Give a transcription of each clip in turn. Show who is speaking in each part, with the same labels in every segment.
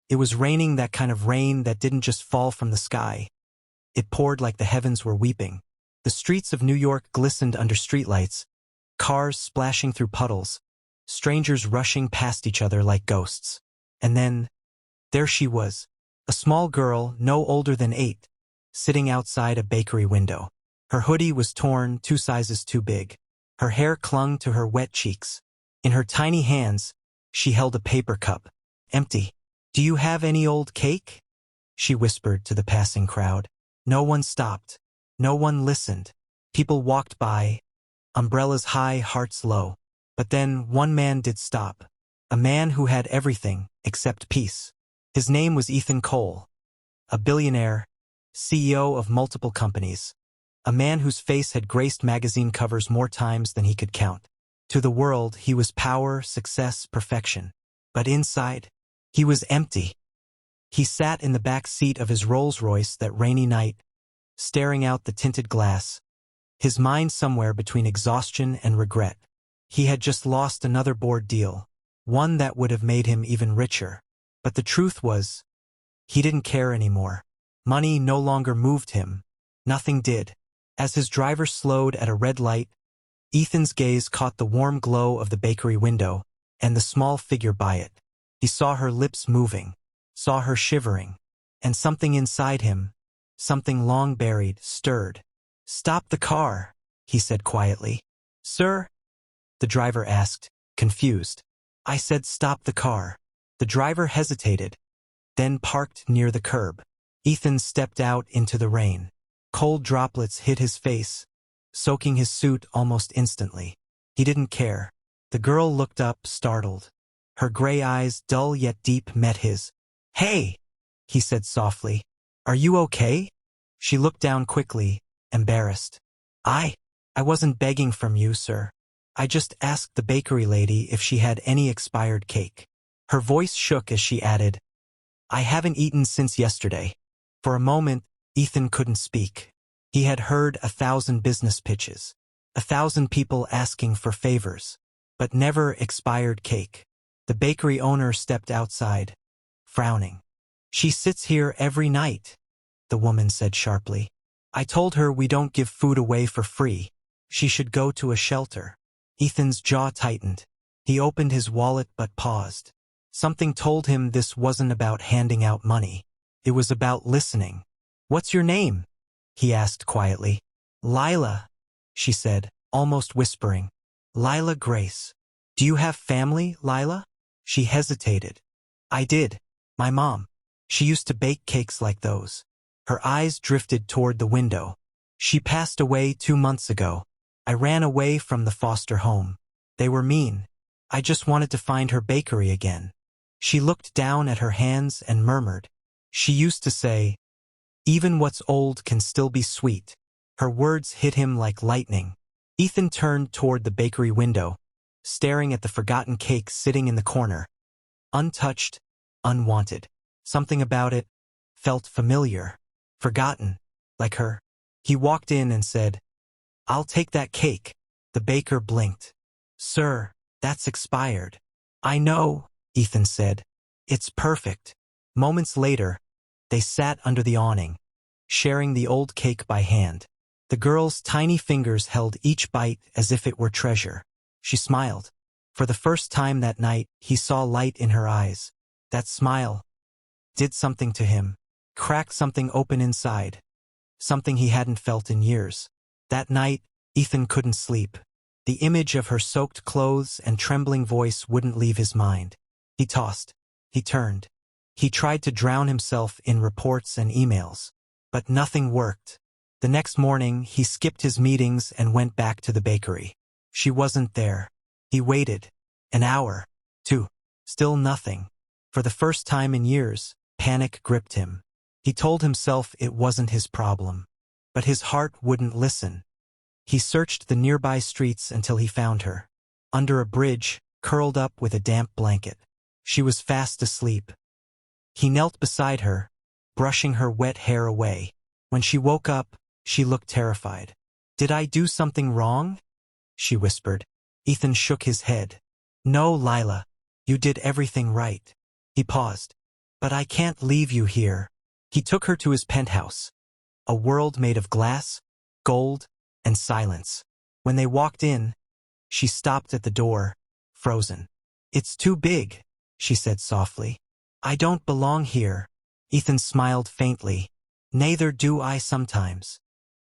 Speaker 1: It was raining, that kind of rain that didn't just fall from the sky. It poured like the heavens were weeping. The streets of New York glistened under streetlights, cars splashing through puddles, strangers rushing past each other like ghosts. And then, there she was, a small girl no older than 8, sitting outside a bakery window. Her hoodie was torn 2 sizes too big. Her hair clung to her wet cheeks. In her tiny hands, she held a paper cup, empty. "Do you have any old cake?" she whispered to the passing crowd. No one stopped. No one listened. People walked by, umbrellas high, hearts low. But then one man did stop. A man who had everything except peace. His name was Ethan Cole, a billionaire, CEO of multiple companies. A man whose face had graced magazine covers more times than he could count. To the world, he was power, success, perfection. But inside, he was empty. He sat in the back seat of his Rolls-Royce that rainy night, staring out the tinted glass, his mind somewhere between exhaustion and regret. He had just lost another board deal, one that would have made him even richer. But the truth was, he didn't care anymore. Money no longer moved him. Nothing did. As his driver slowed at a red light, Ethan's gaze caught the warm glow of the bakery window and the small figure by it. He saw her lips moving, saw her shivering, and something inside him, something long buried, stirred. "Stop the car," he said quietly. "Sir?" the driver asked, confused. "I said stop the car." The driver hesitated, then parked near the curb. Ethan stepped out into the rain. Cold droplets hit his face, soaking his suit almost instantly. He didn't care. The girl looked up, startled. Her gray eyes, dull yet deep, met his. "Hey," he said softly. "Are you okay?" She looked down quickly, embarrassed. I wasn't begging from you, sir. I just asked the bakery lady if she had any expired cake." Her voice shook as she added, "I haven't eaten since yesterday." For a moment, Ethan couldn't speak. He had heard 1,000 business pitches, 1,000 people asking for favors, but never expired cake. The bakery owner stepped outside, frowning. "She sits here every night," the woman said sharply. "I told her we don't give food away for free. She should go to a shelter." Ethan's jaw tightened. He opened his wallet but paused. Something told him this wasn't about handing out money. It was about listening. "What's your name?" he asked quietly. "Lila," she said, almost whispering. "Lila Grace. Do you have family, Lila?" She hesitated. "I did. My mom. She used to bake cakes like those." Her eyes drifted toward the window. "She passed away 2 months ago. I ran away from the foster home. They were mean. I just wanted to find her bakery again." She looked down at her hands and murmured. "She used to say, 'Even what's old can still be sweet.'" Her words hit him like lightning. Ethan turned toward the bakery window, staring at the forgotten cake sitting in the corner. Untouched, unwanted. Something about it felt familiar, forgotten, like her. He walked in and said, "I'll take that cake." The baker blinked. "Sir, that's expired." "I know," Ethan said. "It's perfect." Moments later, they sat under the awning, sharing the old cake by hand. The girl's tiny fingers held each bite as if it were treasure. She smiled. For the first time that night, he saw light in her eyes. That smile did something to him, cracked something open inside, something he hadn't felt in years. That night, Ethan couldn't sleep. The image of her soaked clothes and trembling voice wouldn't leave his mind. He tossed. He turned. He tried to drown himself in reports and emails. But nothing worked. The next morning, he skipped his meetings and went back to the bakery. She wasn't there. He waited. An hour. 2. Still nothing. For the first time in years, panic gripped him. He told himself it wasn't his problem. But his heart wouldn't listen. He searched the nearby streets until he found her. Under a bridge, curled up with a damp blanket. She was fast asleep. He knelt beside her, brushing her wet hair away. When she woke up, she looked terrified. "Did I do something wrong?" she whispered. Ethan shook his head. "No, Lila. You did everything right." He paused. "But I can't leave you here." He took her to his penthouse, a world made of glass, gold, and silence. When they walked in, she stopped at the door, frozen. "It's too big," she said softly. "I don't belong here." Ethan smiled faintly. "Neither do I sometimes."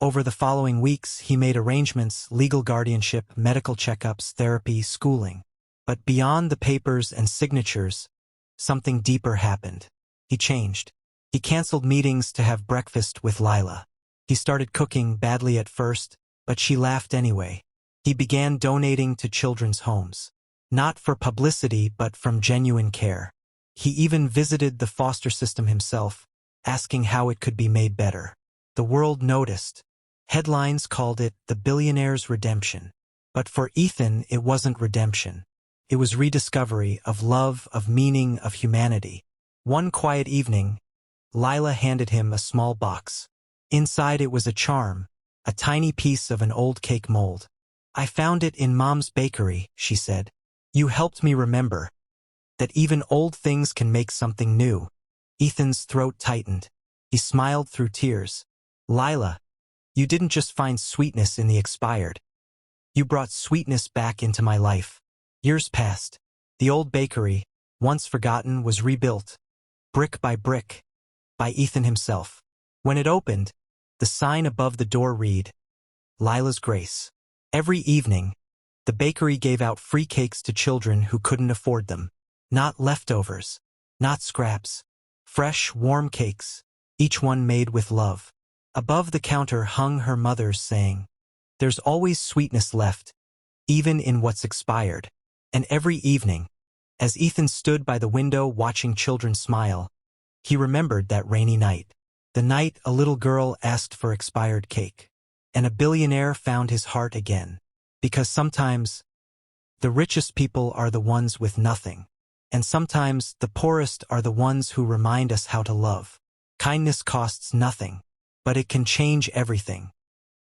Speaker 1: Over the following weeks, he made arrangements, legal guardianship, medical checkups, therapy, schooling. But beyond the papers and signatures, something deeper happened. He changed. He canceled meetings to have breakfast with Lila. He started cooking badly at first, but she laughed anyway. He began donating to children's homes. Not for publicity, but from genuine care. He even visited the foster system himself, asking how it could be made better. The world noticed. Headlines called it the billionaire's redemption. But for Ethan, it wasn't redemption. It was rediscovery of love, of meaning, of humanity. One quiet evening, Lila handed him a small box. Inside it was a charm, a tiny piece of an old cake mold. "I found it in Mom's bakery," she said. "You helped me remember that even old things can make something new." Ethan's throat tightened. He smiled through tears. "Lila, you didn't just find sweetness in the expired. You brought sweetness back into my life." Years passed. The old bakery, once forgotten, was rebuilt, brick by brick, by Ethan himself. When it opened, the sign above the door read, "Lila's Grace." Every evening, the bakery gave out free cakes to children who couldn't afford them. Not leftovers, not scraps. Fresh, warm cakes, each one made with love. Above the counter hung her mother's saying, "There's always sweetness left, even in what's expired." And every evening, as Ethan stood by the window watching children smile, he remembered that rainy night. The night a little girl asked for expired cake. And a billionaire found his heart again. Because sometimes, the richest people are the ones with nothing. And sometimes, the poorest are the ones who remind us how to love. Kindness costs nothing, but it can change everything.